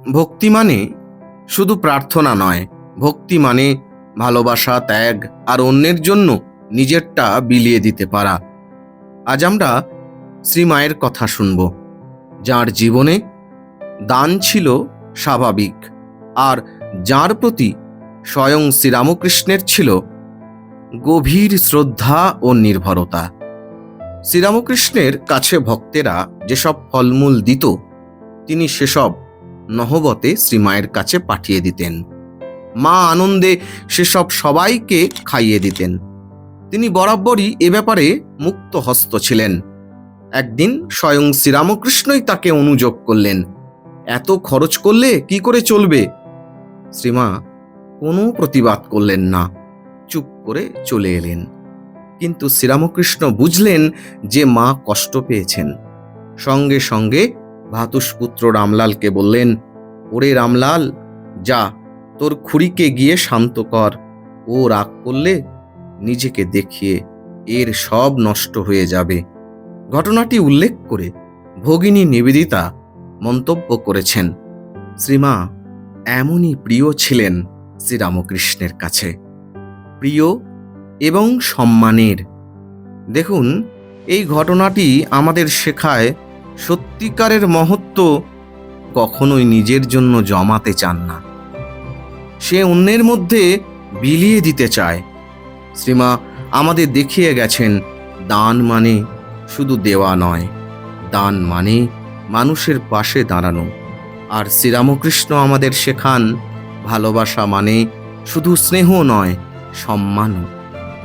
ভক্তি মানে শুধু প্রার্থনা নয়, ভক্তি মানে ভালোবাসা, ত্যাগ আর অন্যের জন্য নিজেরটা বিলিয়ে দিতে পারা। আজ আমরা শ্রীমায়ের কথা শুনব, যার জীবনে দান ছিল স্বাভাবিক, আর যার প্রতি স্বয়ং শ্রীরামকৃষ্ণের ছিল গভীর শ্রদ্ধা ও নির্ভরতা। শ্রীরামকৃষ্ণের কাছে ভক্তেরা যেসব ফলমূল দিত, তিনি সেসব নহবতে শ্রীমায়ের কাছে পাঠিয়ে দিতেন। মা আনন্দে সেসব সবাইকে খাইয়ে দিতেন। তিনি বরাবরই এ ব্যাপারে মুক্ত হস্ত ছিলেন। একদিন স্বয়ং শ্রীরামকৃষ্ণই তাকে অনুযোগ করলেন, এত খরচ করলে কি করে চলবে? শ্রীমা কোনো প্রতিবাদ করলেন না, চুপ করে চলে এলেন। কিন্তু শ্রীরামকৃষ্ণ বুঝলেন যে মা কষ্ট পেয়েছেন। সঙ্গে সঙ্গে ভাতুষপুত্র রামলালকে বললেন, ওরে রামলাল, যা তোর খুড়িকে গিয়ে শান্ত কর। ও রাগ করলে নিজেকে দেখিয়ে এর সব নষ্ট হয়ে যাবে। ঘটনাটি উল্লেখ করে ভগিনী নিবেদিতা মন্তব্য করেছেন, শ্রীমা এমনই প্রিয় ছিলেন শ্রীরামকৃষ্ণের কাছে, প্রিয় এবং সম্মানের। দেখুন, এই ঘটনাটি আমাদের শেখায় সত্যিকারের মহত্ব কখনোই নিজের জন্য জমাতে চান না, সে অন্যের মধ্যে বিলিয়ে দিতে চায়। শ্রীমা আমাদের দেখিয়ে গেছেন, দান মানে শুধু দেওয়া নয়, দান মানে মানুষের পাশে দাঁড়ানো। আর শ্রীরামকৃষ্ণ আমাদের শেখান, ভালোবাসা মানে শুধু স্নেহ নয়, সম্মানও।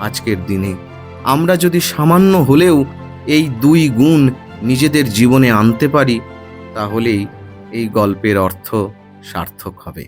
আজকের দিনে আমরা যদি সামান্য হলেও এই দুই গুণ নিজেদের জীবনে আনতে পারি, তাহলেই এই গল্পের অর্থ সার্থক হবে।